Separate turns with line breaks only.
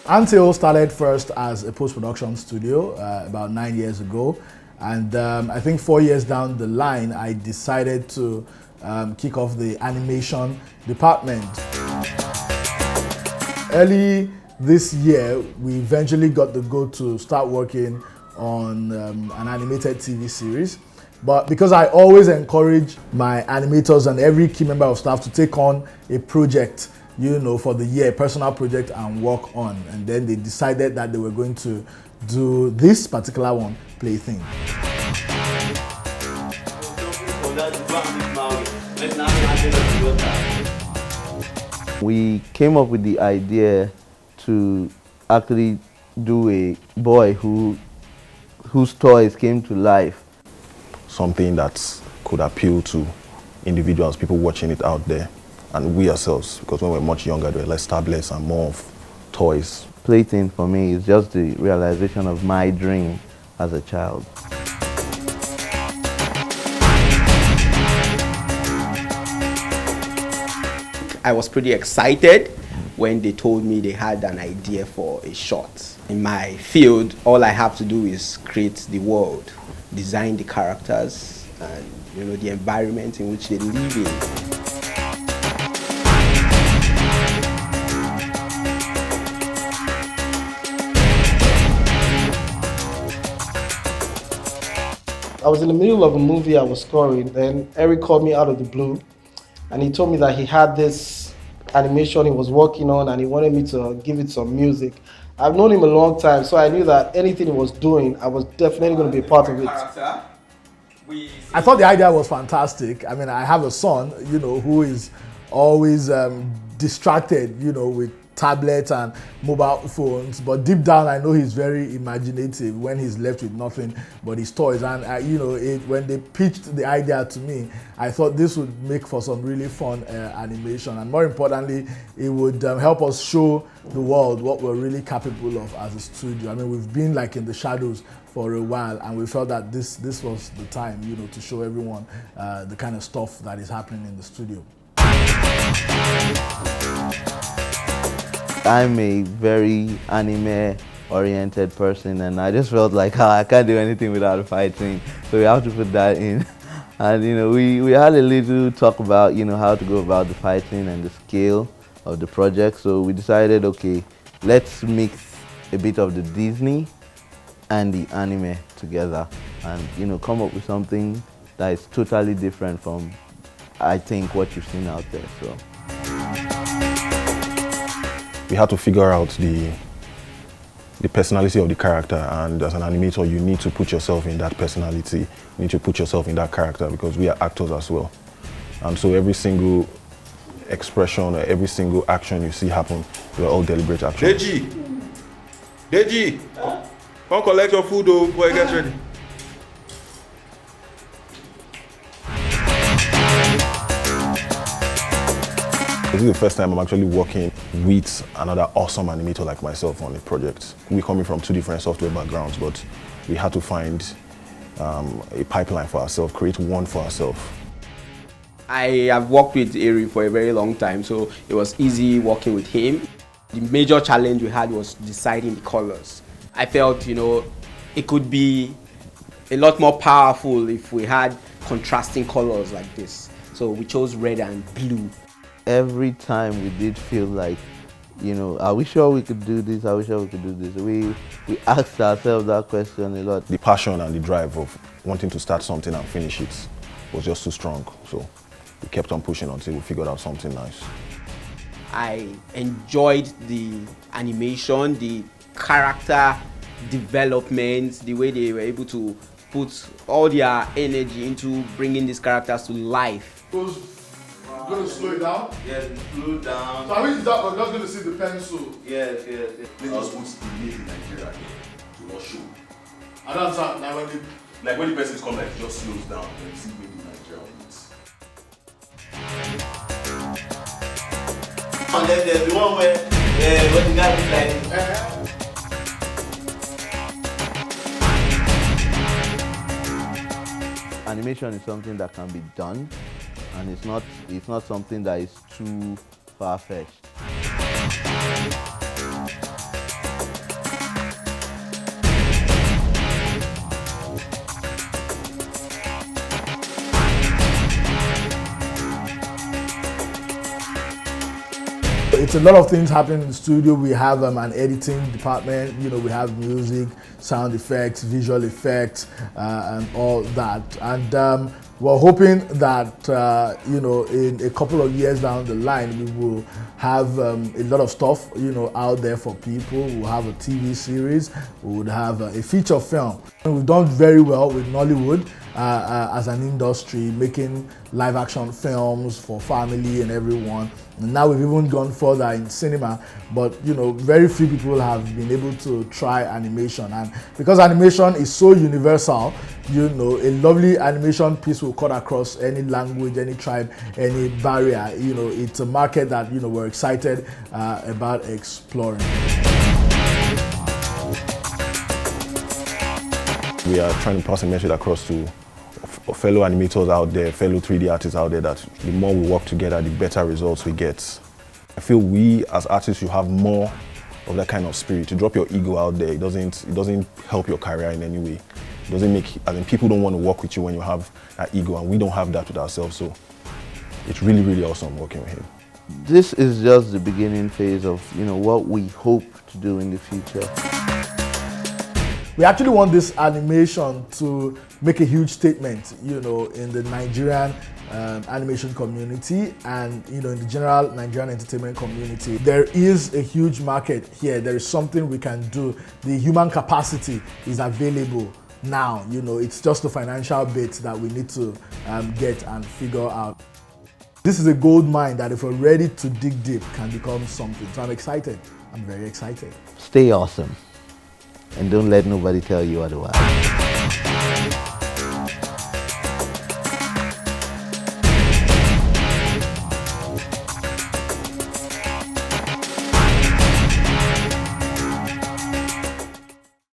Anthill started first as a post-production studio about 9 years ago. And I think 4 years down the line, I decided to kick off the animation department. Early this year, we eventually got the go to start working on an animated TV series. But because I always encourage my animators and every key member of staff to take on a project, for the year, personal project, and work on. And then they decided that they were going to do this particular one, Plaything.
We came up with the idea to actually do a boy whose toys came to life.
Something that could appeal to individuals, people watching it out there, and we ourselves, because when we were much younger, there were less tablets and more of toys.
Plaything for me is just the realization of my dream as a child.
I was pretty excited when they told me they had an idea for a short. In my field, all I have to do is create the world, design the characters, and the environment in which they live in.
I was in the middle of a movie I was scoring, then Eric called me out of the blue and he told me that he had this animation he was working on and he wanted me to give it some music. I've known him a long time, so I knew that anything he was doing, I was definitely going to be a part of it.
I thought the idea was fantastic. I mean, I have a son, who is always distracted, with tablets and mobile phones, but deep down I know he's very imaginative when he's left with nothing but his toys. And when they pitched the idea to me, I thought this would make for some really fun animation, and more importantly, it would help us show the world what we're really capable of as a studio. I mean, we've been like in the shadows for a while, and we felt that this was the time, to show everyone the kind of stuff that is happening in the studio.
I'm a very anime-oriented person, and I just felt like I can't do anything without fighting, so we have to put that in. And we had a little talk about how to go about the fighting and the scale of the project. So we decided, okay, let's mix a bit of the Disney and the anime together, and come up with something that is totally different from, I think, what you've seen out there. So
we had to figure out the personality of the character, and as an animator, you need to put yourself in that personality, you need to put yourself in that character, because we are actors as well. And so every single expression or every single action you see happen, they are all deliberate actions.
Deji, come collect your food before it gets ready.
This is the first time I'm actually working with another awesome animator like myself on a project. We're coming from two different software backgrounds, but we had to find a pipeline for ourselves, create one for ourselves.
I have worked with Ari for a very long time, so it was easy working with him. The major challenge we had was deciding the colors. I felt, it could be a lot more powerful if we had contrasting colors like this. So we chose red and blue.
Every time we did feel like, are we sure we could do this? Are we sure we could do this? We asked ourselves that question a lot.
The passion and the drive of wanting to start something and finish it was just too strong. So we kept on pushing until we figured out something nice.
I enjoyed the animation, the character development, the way they were able to put all their energy into bringing these characters to life.
I'm going to slow it down?
Yes, slow down.
So I mean, I'm just going to see the pencil.
Yes. Let's just put the made in Nigeria here to not show.
I don't understand.
Like when the person come, like just slows down and you see made in Nigeria on it. And then there's the one where when the guy is like
Animation is something that can be done, and it's not something that is too far-fetched.
It's a lot of things happening in the studio. We have an editing department, we have music, sound effects, visual effects, and all that. And we're hoping that, in a couple of years down the line, we will have a lot of stuff, out there for people. We'll have a TV series, we would have a feature film. And we've done very well with Nollywood as an industry, making live action films for family and everyone. And now we've even gone further in cinema, but very few people have been able to try animation. And because animation is so universal, a lovely animation piece will cut across any language, any tribe, any barrier. It's a market that we're excited about exploring.
We are trying to pass a message across to fellow animators out there, fellow 3D artists out there, that the more we work together, the better results we get. I feel we as artists should have more of that kind of spirit. To drop your ego out there, it doesn't help your career in any way. It doesn't make, people don't want to work with you when you have that ego, and we don't have that with ourselves. So it's really, really awesome working with him.
This is just the beginning phase of what we hope to do in the future.
We actually want this animation to make a huge statement, in the Nigerian animation community and, in the general Nigerian entertainment community. There is a huge market here. There is something we can do. The human capacity is available now. It's just the financial bit that we need to get and figure out. This is a gold mine that, if we're ready to dig deep, can become something. So I'm excited. I'm very excited.
Stay awesome. And don't let nobody tell you otherwise.